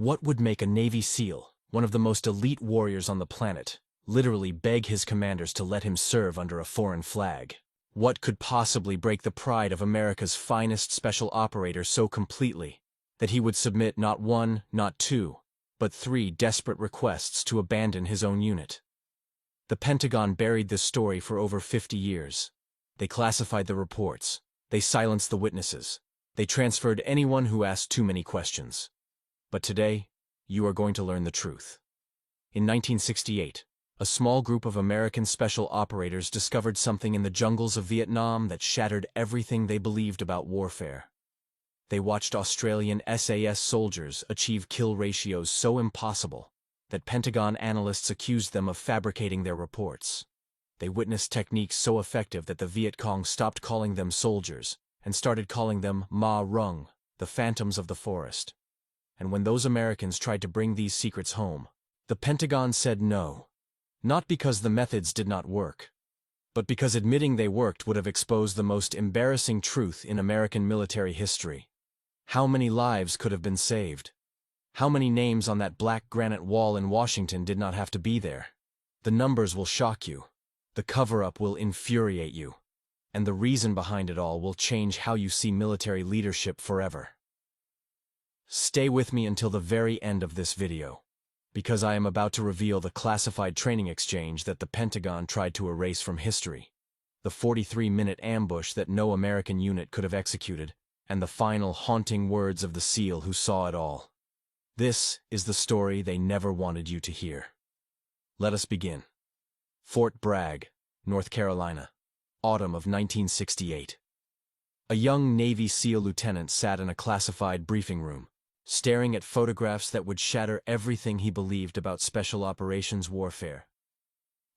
What would make a Navy SEAL, one of the most elite warriors on the planet, literally beg his commanders to let him serve under a foreign flag? What could possibly break the pride of America's finest special operator so completely that he would submit not one, not two, but 3 desperate requests to abandon his own unit? The Pentagon buried this story for over 50 years. They classified the reports. They silenced the witnesses. They transferred anyone who asked too many questions. But today, you are going to learn the truth. In 1968, a small group of American special operators discovered something in the jungles of Vietnam that shattered everything they believed about warfare. They watched Australian SAS soldiers achieve kill ratios so impossible that Pentagon analysts accused them of fabricating their reports. They witnessed techniques so effective that the Viet Cong stopped calling them soldiers and started calling them Ma Rung, the phantoms of the forest. And when those Americans tried to bring these secrets home, the Pentagon said no. Not because the methods did not work, but because admitting they worked would have exposed the most embarrassing truth in American military history. How many lives could have been saved? How many names on that black granite wall in Washington did not have to be there? The numbers will shock you. The cover-up will infuriate you. And the reason behind it all will change how you see military leadership forever. Stay with me until the very end of this video, because I am about to reveal the classified training exchange that the Pentagon tried to erase from history, the 43-minute ambush that no American unit could have executed, and the final haunting words of the SEAL who saw it all. This is the story they never wanted you to hear. Let us begin. Fort Bragg, North Carolina, autumn of 1968. A young Navy SEAL lieutenant sat in a classified briefing room, staring at photographs that would shatter everything he believed about special operations warfare.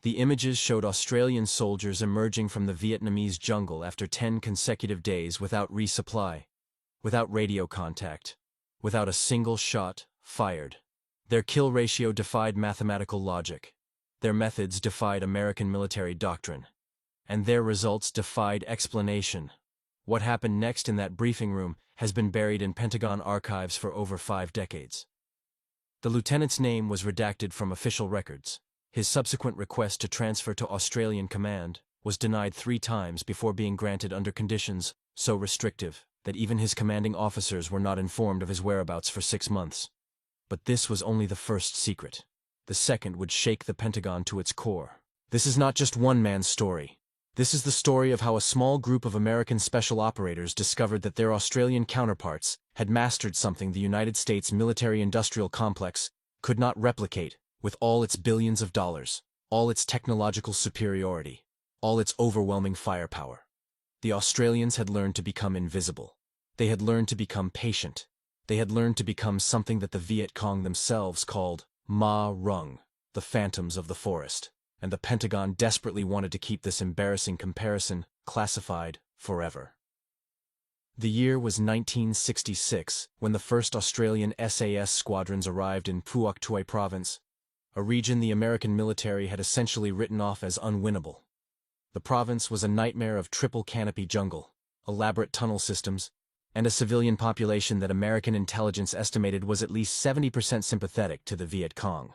The images showed Australian soldiers emerging from the Vietnamese jungle after 10 consecutive days without resupply, without radio contact, without a single shot fired. Their kill ratio defied mathematical logic. Their methods defied American military doctrine. And their results defied explanation. What happened next in that briefing room has been buried in Pentagon archives for over 5 decades. The lieutenant's name was redacted from official records. His subsequent request to transfer to Australian command was denied 3 times before being granted under conditions so restrictive that even his commanding officers were not informed of his whereabouts for 6 months. But this was only the first secret. The second would shake the Pentagon to its core. This is not just one man's story. This is the story of how a small group of American special operators discovered that their Australian counterparts had mastered something the United States military-industrial complex could not replicate, with all its billions of dollars, all its technological superiority, all its overwhelming firepower. The Australians had learned to become invisible. They had learned to become patient. They had learned to become something that the Viet Cong themselves called Ma Rung, the phantoms of the forest. And the Pentagon desperately wanted to keep this embarrassing comparison classified forever. The year was 1966 when the first Australian SAS squadrons arrived in Phuoc Tuy province, a region the American military had essentially written off as unwinnable. The province was a nightmare of triple canopy jungle, elaborate tunnel systems, and a civilian population that American intelligence estimated was at least 70% sympathetic to the Viet Cong.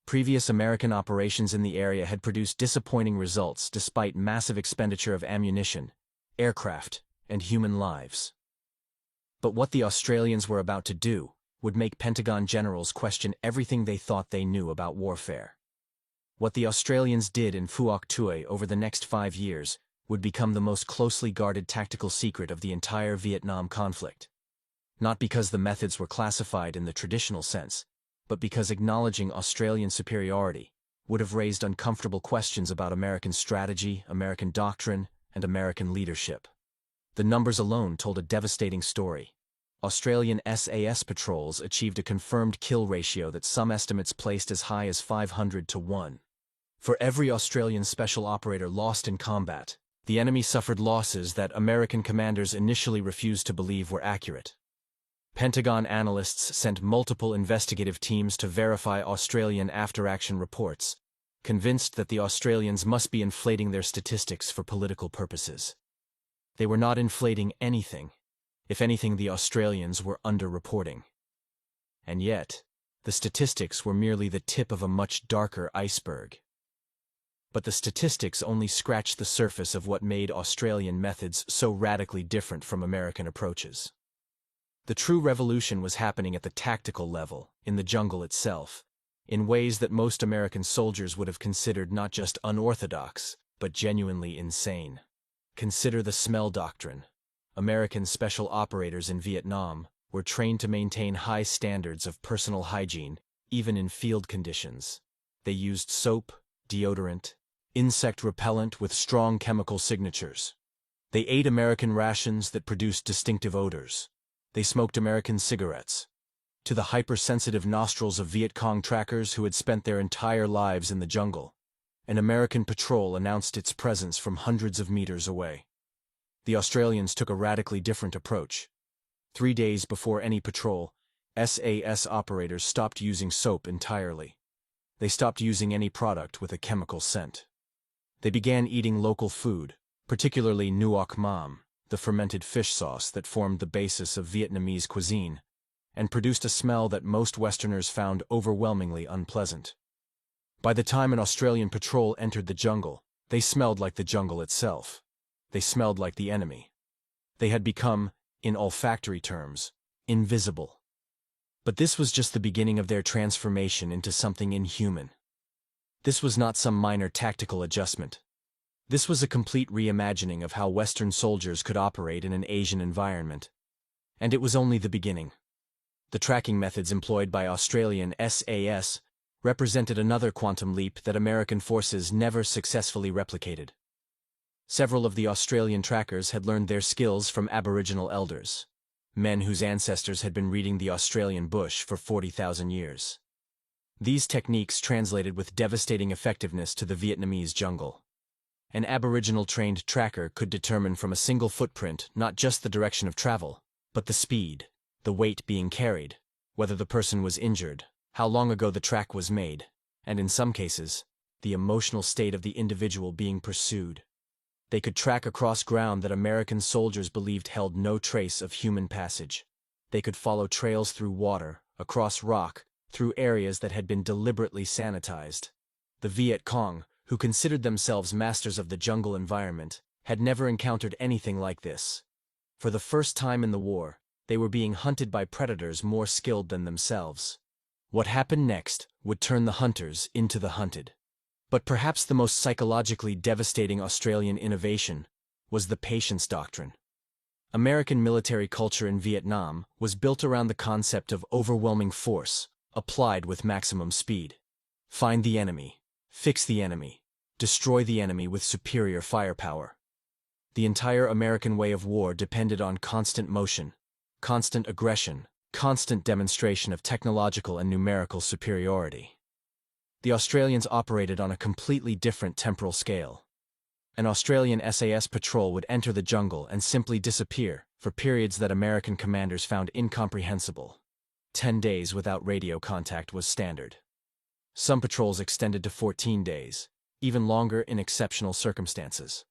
Previous American operations in the area had produced disappointing results despite massive expenditure of ammunition, aircraft, and human lives. But what the Australians were about to do would make Pentagon generals question everything they thought they knew about warfare. What the Australians did in Phuoc Tuy over the next 5 years would become the most closely guarded tactical secret of the entire Vietnam conflict. Not because the methods were classified in the traditional sense, but because acknowledging Australian superiority would have raised uncomfortable questions about American strategy, American doctrine, and American leadership. The numbers alone told a devastating story. Australian SAS patrols achieved a confirmed kill ratio that some estimates placed as high as 500 to 1. For every Australian special operator lost in combat, the enemy suffered losses that American commanders initially refused to believe were accurate. Pentagon analysts sent multiple investigative teams to verify Australian after-action reports, convinced that the Australians must be inflating their statistics for political purposes. They were not inflating anything. If anything, the Australians were underreporting. And yet, the statistics were merely the tip of a much darker iceberg. But the statistics only scratched the surface of what made Australian methods so radically different from American approaches. The true revolution was happening at the tactical level, in the jungle itself, in ways that most American soldiers would have considered not just unorthodox, but genuinely insane. Consider the smell doctrine. American special operators in Vietnam were trained to maintain high standards of personal hygiene, even in field conditions. They used soap, deodorant, insect repellent with strong chemical signatures. They ate American rations that produced distinctive odors. They smoked American cigarettes. To the hypersensitive nostrils of Viet Cong trackers who had spent their entire lives in the jungle, an American patrol announced its presence from hundreds of meters away. The Australians took a radically different approach. 3 days before any patrol, SAS operators stopped using soap entirely. They stopped using any product with a chemical scent. They began eating local food, particularly nuoc mam, the fermented fish sauce that formed the basis of Vietnamese cuisine, and produced a smell that most Westerners found overwhelmingly unpleasant. By the time an Australian patrol entered the jungle, they smelled like the jungle itself. They smelled like the enemy. They had become, in olfactory terms, invisible. But this was just the beginning of their transformation into something inhuman. This was not some minor tactical adjustment. This was a complete reimagining of how Western soldiers could operate in an Asian environment. And it was only the beginning. The tracking methods employed by Australian SAS represented another quantum leap that American forces never successfully replicated. Several of the Australian trackers had learned their skills from Aboriginal elders, men whose ancestors had been reading the Australian bush for 40,000 years. These techniques translated with devastating effectiveness to the Vietnamese jungle. An Aboriginal-trained tracker could determine from a single footprint not just the direction of travel, but the speed, the weight being carried, whether the person was injured, how long ago the track was made, and in some cases, the emotional state of the individual being pursued. They could track across ground that American soldiers believed held no trace of human passage. They could follow trails through water, across rock, through areas that had been deliberately sanitized. The Viet Cong, who considered themselves masters of the jungle environment, had never encountered anything like this. For the first time in the war, they were being hunted by predators more skilled than themselves. What happened next would turn the hunters into the hunted. But perhaps the most psychologically devastating Australian innovation was the patience doctrine. American military culture in Vietnam was built around the concept of overwhelming force, applied with maximum speed. Find the enemy, fix the enemy, destroy the enemy with superior firepower. The entire American way of war depended on constant motion, constant aggression, constant demonstration of technological and numerical superiority. The Australians operated on a completely different temporal scale. An Australian SAS patrol would enter the jungle and simply disappear for periods that American commanders found incomprehensible. 10 days without radio contact was standard. Some patrols extended to 14 days, even longer in exceptional circumstances.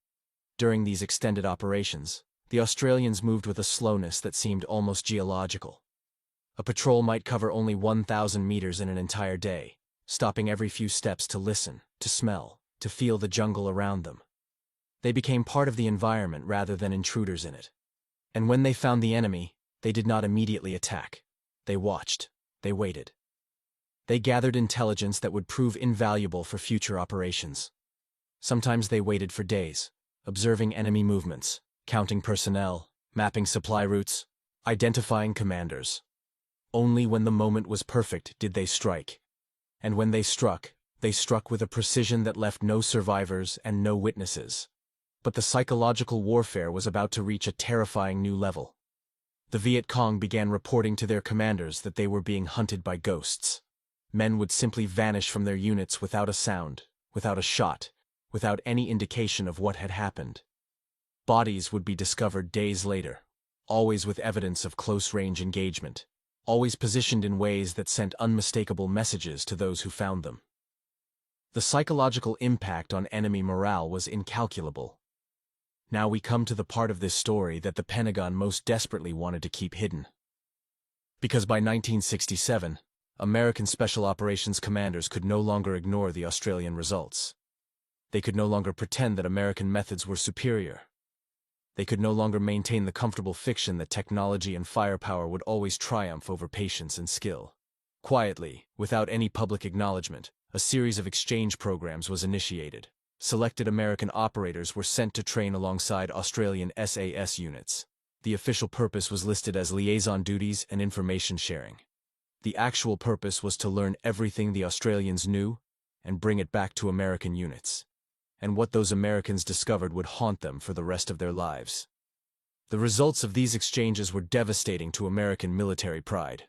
During these extended operations, the Australians moved with a slowness that seemed almost geological. A patrol might cover only 1,000 meters in an entire day, stopping every few steps to listen, to smell, to feel the jungle around them. They became part of the environment rather than intruders in it. And when they found the enemy, they did not immediately attack. They watched. They waited. They gathered intelligence that would prove invaluable for future operations. Sometimes they waited for days, observing enemy movements, counting personnel, mapping supply routes, identifying commanders. Only when the moment was perfect did they strike. And when they struck with a precision that left no survivors and no witnesses. But the psychological warfare was about to reach a terrifying new level. The Viet Cong began reporting to their commanders that they were being hunted by ghosts. Men would simply vanish from their units without a sound, without a shot, without any indication of what had happened. Bodies would be discovered days later, always with evidence of close-range engagement, always positioned in ways that sent unmistakable messages to those who found them. The psychological impact on enemy morale was incalculable. Now we come to the part of this story that the Pentagon most desperately wanted to keep hidden. Because by 1967, American Special Operations commanders could no longer ignore the Australian results. They could no longer pretend that American methods were superior. They could no longer maintain the comfortable fiction that technology and firepower would always triumph over patience and skill. Quietly, without any public acknowledgement, a series of exchange programs was initiated. Selected American operators were sent to train alongside Australian SAS units. The official purpose was listed as liaison duties and information sharing. The actual purpose was to learn everything the Australians knew and bring it back to American units. And what those Americans discovered would haunt them for the rest of their lives. The results of these exchanges were devastating to American military pride.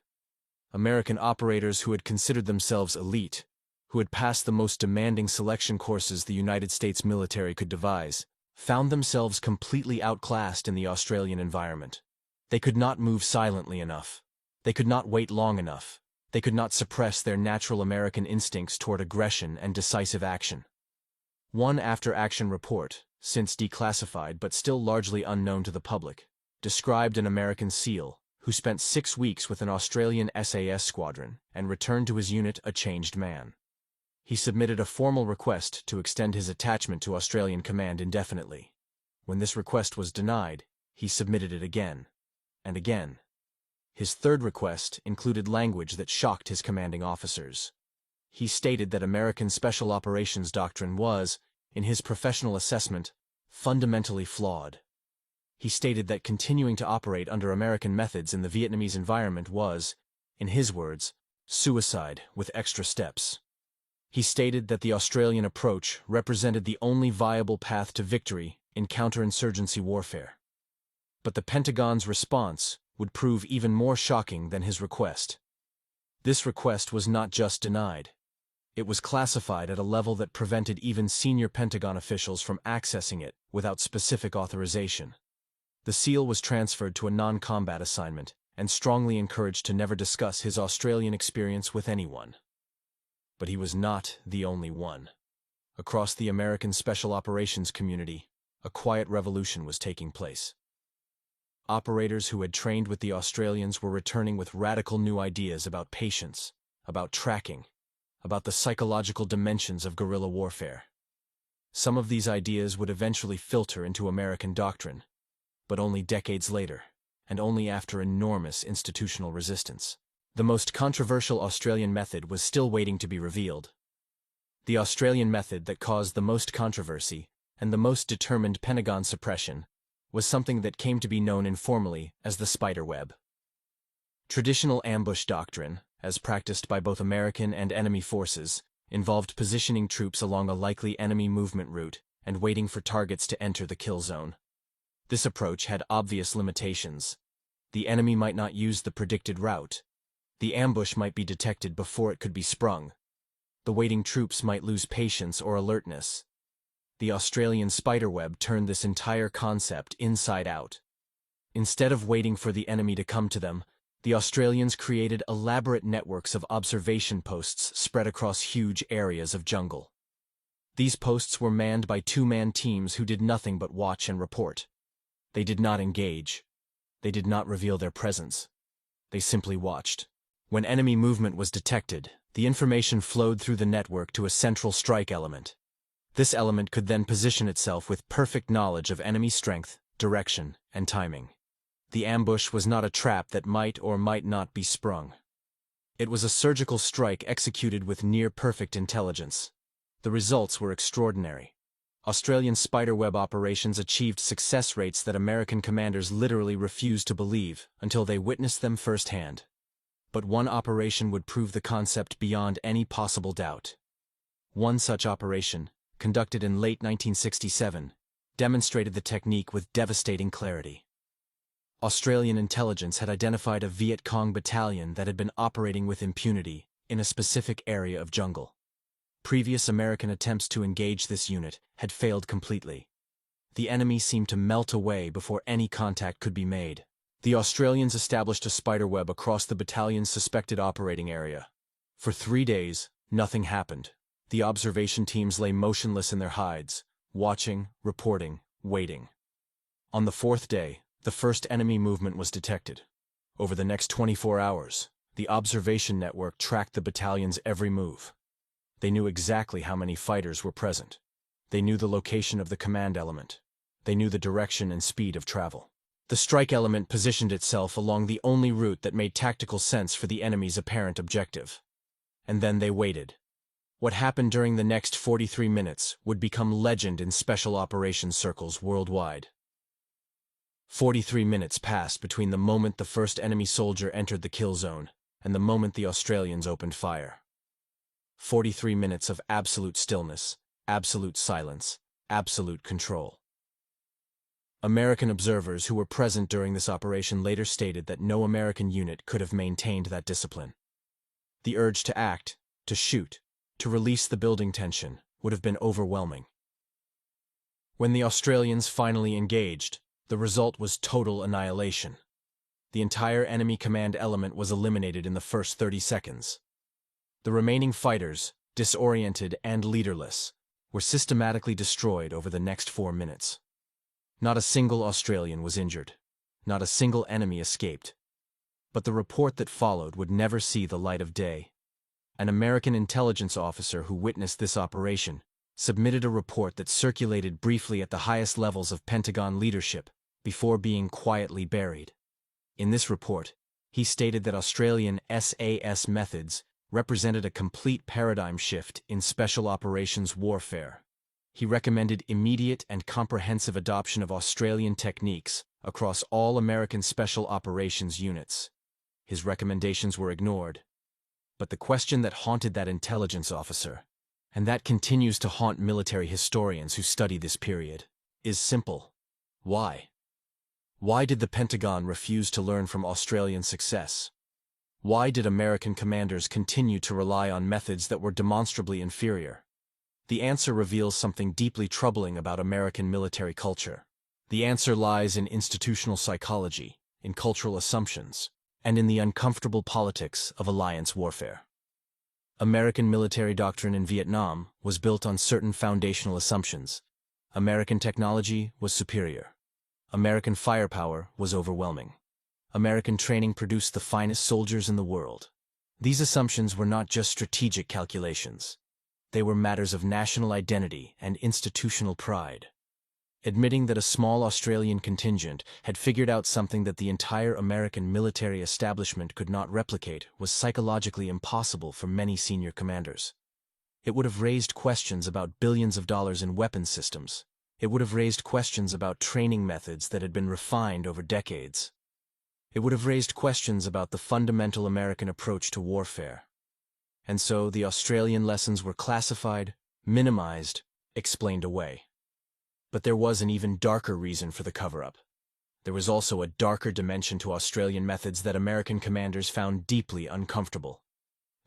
American operators who had considered themselves elite, who had passed the most demanding selection courses the United States military could devise, found themselves completely outclassed in the Australian environment. They could not move silently enough. They could not wait long enough. They could not suppress their natural American instincts toward aggression and decisive action. One after-action report, since declassified but still largely unknown to the public, described an American SEAL who spent 6 weeks with an Australian SAS squadron and returned to his unit a changed man. He submitted a formal request to extend his attachment to Australian Command indefinitely. When this request was denied, he submitted it again, and again. His third request included language that shocked his commanding officers. He stated that American Special Operations doctrine was, in his professional assessment, fundamentally flawed. He stated that continuing to operate under American methods in the Vietnamese environment was, in his words, suicide with extra steps. He stated that the Australian approach represented the only viable path to victory in counterinsurgency warfare. But the Pentagon's response would prove even more shocking than his request. This request was not just denied. It was classified at a level that prevented even senior Pentagon officials from accessing it without specific authorization. The SEAL was transferred to a non-combat assignment and strongly encouraged to never discuss his Australian experience with anyone. But he was not the only one. Across the American Special Operations community, a quiet revolution was taking place. Operators who had trained with the Australians were returning with radical new ideas about patience, about tracking, about the psychological dimensions of guerrilla warfare. Some of these ideas would eventually filter into American doctrine, but only decades later, and only after enormous institutional resistance. The most controversial Australian method was still waiting to be revealed. The Australian method that caused the most controversy and the most determined Pentagon suppression was something that came to be known informally as the spider web. Traditional ambush doctrine, as practiced by both American and enemy forces, involved positioning troops along a likely enemy movement route and waiting for targets to enter the kill zone. This approach had obvious limitations. The enemy might not use the predicted route. The ambush might be detected before it could be sprung. The waiting troops might lose patience or alertness. The Australian spiderweb turned this entire concept inside out. Instead of waiting for the enemy to come to them, the Australians created elaborate networks of observation posts spread across huge areas of jungle. These posts were manned by two-man teams who did nothing but watch and report. They did not engage. They did not reveal their presence. They simply watched. When enemy movement was detected, the information flowed through the network to a central strike element. This element could then position itself with perfect knowledge of enemy strength, direction, and timing. The ambush was not a trap that might or might not be sprung. It was a surgical strike executed with near-perfect intelligence. The results were extraordinary. Australian spiderweb operations achieved success rates that American commanders literally refused to believe until they witnessed them firsthand. But one operation would prove the concept beyond any possible doubt. One such operation, conducted in late 1967, demonstrated the technique with devastating clarity. Australian intelligence had identified a Viet Cong battalion that had been operating with impunity in a specific area of jungle. Previous American attempts to engage this unit had failed completely. The enemy seemed to melt away before any contact could be made. The Australians established a spiderweb across the battalion's suspected operating area. For 3 days, nothing happened. The observation teams lay motionless in their hides, watching, reporting, waiting. On the 4th day, the first enemy movement was detected. Over the next 24 hours, the observation network tracked the battalion's every move. They knew exactly how many fighters were present. They knew the location of the command element. They knew the direction and speed of travel. The strike element positioned itself along the only route that made tactical sense for the enemy's apparent objective. And then they waited. What happened during the next 43 minutes would become legend in special operations circles worldwide. 43 minutes passed between the moment the first enemy soldier entered the kill zone and the moment the Australians opened fire. 43 minutes of absolute stillness, absolute silence, absolute control. American observers who were present during this operation later stated that no American unit could have maintained that discipline. The urge to act, to shoot, to release the building tension would have been overwhelming. When the Australians finally engaged, the result was total annihilation. The entire enemy command element was eliminated in the first 30 seconds. The remaining fighters, disoriented and leaderless, were systematically destroyed over the next 4 minutes. Not a single Australian was injured. Not a single enemy escaped. But the report that followed would never see the light of day. An American intelligence officer who witnessed this operation submitted a report that circulated briefly at the highest levels of Pentagon leadership before being quietly buried. In this report, he stated that Australian SASR methods represented a complete paradigm shift in special operations warfare. He recommended immediate and comprehensive adoption of Australian techniques across all American special operations units. His recommendations were ignored. But the question that haunted that intelligence officer, and that continues to haunt military historians who study this period, is simple. Why? Why did the Pentagon refuse to learn from Australian success? Why did American commanders continue to rely on methods that were demonstrably inferior? The answer reveals something deeply troubling about American military culture. The answer lies in institutional psychology, in cultural assumptions, and in the uncomfortable politics of alliance warfare. American military doctrine in Vietnam was built on certain foundational assumptions. American technology was superior. American firepower was overwhelming. American training produced the finest soldiers in the world. These assumptions were not just strategic calculations. They were matters of national identity and institutional pride. Admitting that a small Australian contingent had figured out something that the entire American military establishment could not replicate was psychologically impossible for many senior commanders. It would have raised questions about billions of dollars in weapons systems. It would have raised questions about training methods that had been refined over decades. It would have raised questions about the fundamental American approach to warfare. And so the Australian lessons were classified, minimized, explained away. But there was an even darker reason for the cover-up. There was also a darker dimension to Australian methods that American commanders found deeply uncomfortable.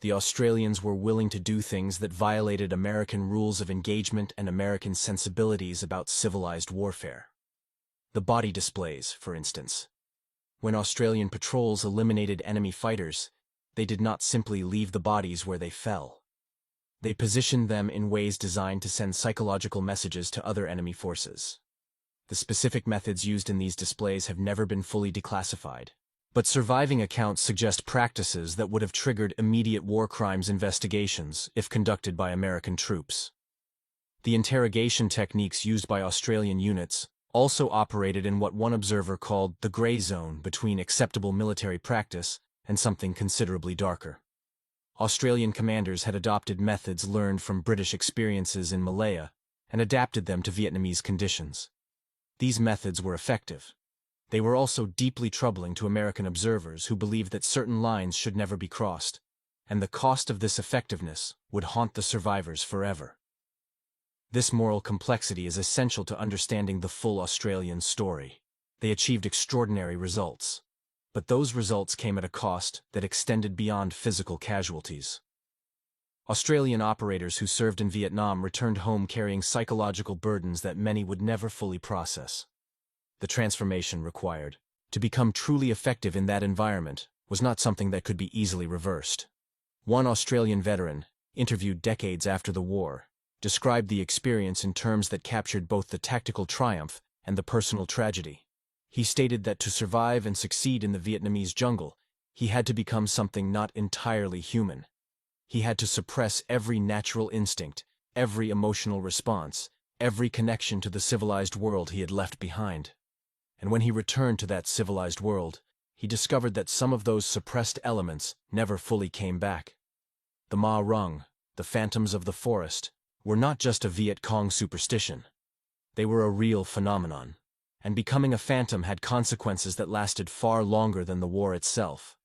The Australians were willing to do things that violated American rules of engagement and American sensibilities about civilized warfare. The body displays, for instance. When Australian patrols eliminated enemy fighters, they did not simply leave the bodies where they fell. They positioned them in ways designed to send psychological messages to other enemy forces. The specific methods used in these displays have never been fully declassified, but surviving accounts suggest practices that would have triggered immediate war crimes investigations if conducted by American troops. The interrogation techniques used by Australian units also operated in what one observer called the gray zone between acceptable military practice and something considerably darker. Australian commanders had adopted methods learned from British experiences in Malaya and adapted them to Vietnamese conditions. These methods were effective. They were also deeply troubling to American observers who believed that certain lines should never be crossed, and the cost of this effectiveness would haunt the survivors forever. This moral complexity is essential to understanding the full Australian story. They achieved extraordinary results. But those results came at a cost that extended beyond physical casualties. Australian operators who served in Vietnam returned home carrying psychological burdens that many would never fully process. The transformation required to become truly effective in that environment was not something that could be easily reversed. One Australian veteran, interviewed decades after the war, described the experience in terms that captured both the tactical triumph and the personal tragedy. He stated that to survive and succeed in the Vietnamese jungle, he had to become something not entirely human. He had to suppress every natural instinct, every emotional response, every connection to the civilized world he had left behind. And when he returned to that civilized world, he discovered that some of those suppressed elements never fully came back. The Ma Rung, the phantoms of the forest, were not just a Viet Cong superstition. They were a real phenomenon, and becoming a phantom had consequences that lasted far longer than the war itself.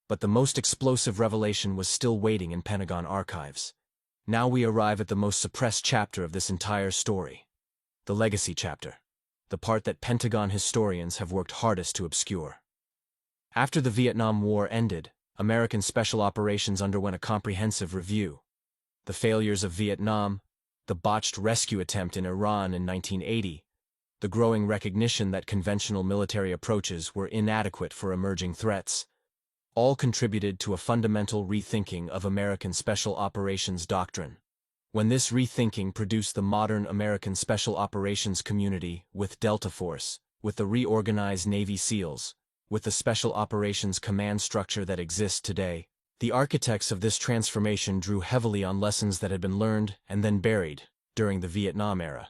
But the most explosive revelation was still waiting in Pentagon archives. Now we arrive at the most suppressed chapter of this entire story. The legacy chapter. The part that Pentagon historians have worked hardest to obscure. After the Vietnam War ended, American Special Operations underwent a comprehensive review. The failures of Vietnam, the botched rescue attempt in Iran in 1980, the growing recognition that conventional military approaches were inadequate for emerging threats, all contributed to a fundamental rethinking of American Special Operations doctrine. When this rethinking produced the modern American Special Operations community with Delta Force, with the reorganized Navy SEALs, with the Special Operations command structure that exists today, the architects of this transformation drew heavily on lessons that had been learned and then buried during the Vietnam era.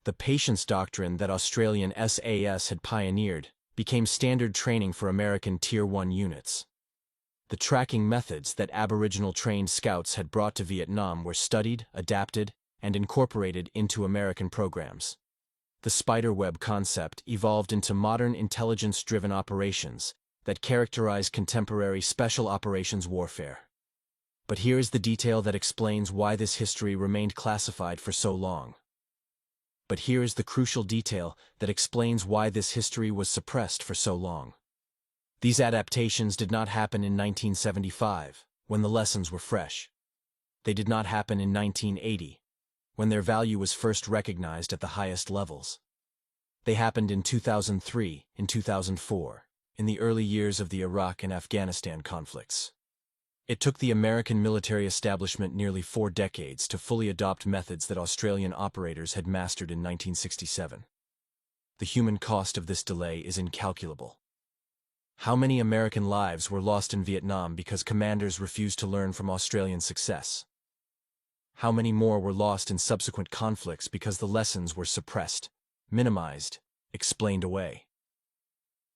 The patience doctrine that Australian SAS had pioneered became standard training for American Tier 1 units. The tracking methods that Aboriginal-trained scouts had brought to Vietnam were studied, adapted, and incorporated into American programs. The spiderweb concept evolved into modern intelligence-driven operations that characterize contemporary special operations warfare. But here is the detail that explains why this history remained classified for so long. But here is the crucial detail that explains why this history was suppressed for so long. These adaptations did not happen in 1975, when the lessons were fresh. They did not happen in 1980, when their value was first recognized at the highest levels. They happened in 2003, in 2004, in the early years of the Iraq and Afghanistan conflicts. It took the American military establishment nearly 4 decades to fully adopt methods that Australian operators had mastered in 1967. The human cost of this delay is incalculable. How many American lives were lost in Vietnam because commanders refused to learn from Australian success? How many more were lost in subsequent conflicts because the lessons were suppressed, minimized, explained away?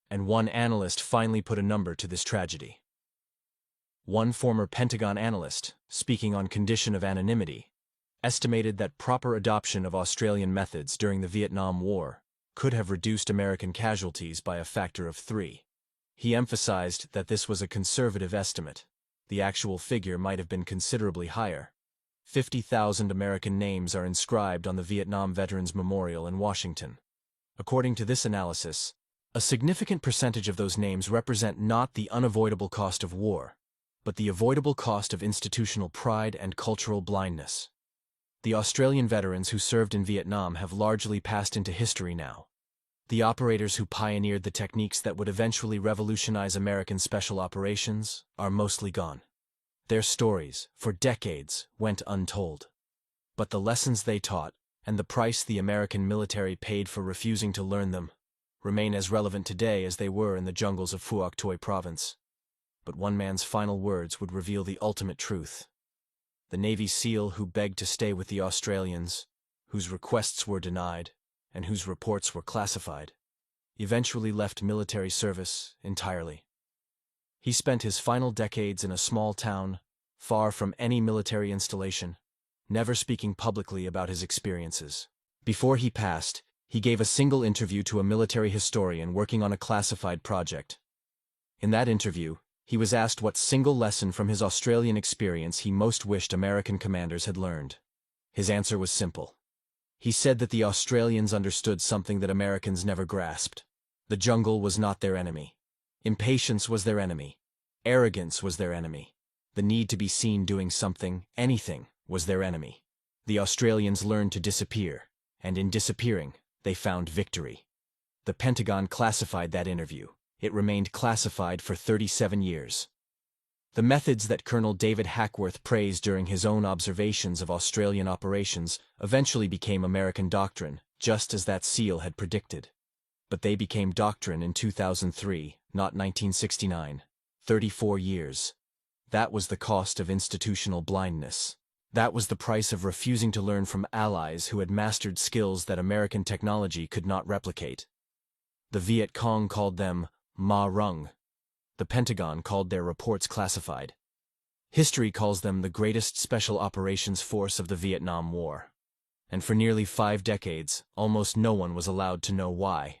And one analyst finally put a number to this tragedy. One former Pentagon analyst, speaking on condition of anonymity, estimated that proper adoption of Australian methods during the Vietnam War could have reduced American casualties by a factor of 3. He emphasized that this was a conservative estimate. The actual figure might have been considerably higher. 50,000 American names are inscribed on the Vietnam Veterans Memorial in Washington. According to this analysis, a significant percentage of those names represent not the unavoidable cost of war, but the avoidable cost of institutional pride and cultural blindness. The Australian veterans who served in Vietnam have largely passed into history now. The operators who pioneered the techniques that would eventually revolutionize American special operations are mostly gone. Their stories, for decades, went untold. But the lessons they taught, and the price the American military paid for refusing to learn them, remain as relevant today as they were in the jungles of Phuoc Toi province. But one man's final words would reveal the ultimate truth. The Navy SEAL who begged to stay with the Australians, whose requests were denied, and whose reports were classified, eventually left military service entirely. He spent his final decades in a small town, far from any military installation, never speaking publicly about his experiences. Before he passed, he gave a single interview to a military historian working on a classified project. In that interview, he was asked what single lesson from his Australian experience he most wished American commanders had learned. His answer was simple. He said that the Australians understood something that Americans never grasped. The jungle was not their enemy. Impatience was their enemy. Arrogance was their enemy. The need to be seen doing something, anything, was their enemy. The Australians learned to disappear, and in disappearing, they found victory. The Pentagon classified that interview. It remained classified for 37 years. The methods that Colonel David Hackworth praised during his own observations of Australian operations eventually became American doctrine, just as that SEAL had predicted. But they became doctrine in 2003, not 1969. 34 years. That was the cost of institutional blindness. That was the price of refusing to learn from allies who had mastered skills that American technology could not replicate. The Viet Cong called them Ma Rung. The Pentagon called their reports classified. History calls them the greatest special operations force of the Vietnam War. And for nearly 5 decades, almost no one was allowed to know why.